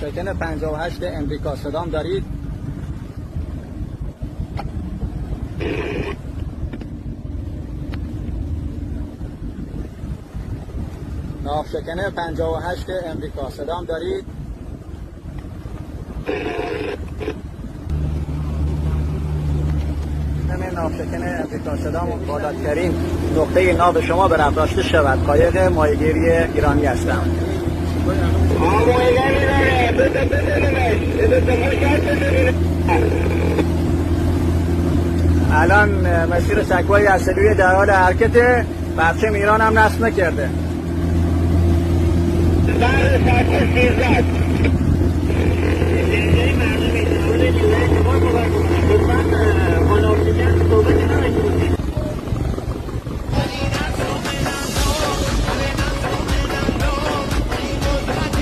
ناوشکن 58 امریکا صدام دارید؟ ناوشکن 58 امریکا صدام دارید؟ ناوشکن امریکا صدام بالاترین نقطه ناو شما برداشته شود. قایق ماهیگیری ایرانی هستم. الان مسیر سکوی اصلیوی در حال حرکت، پرچم ایران هم نصب نکرده.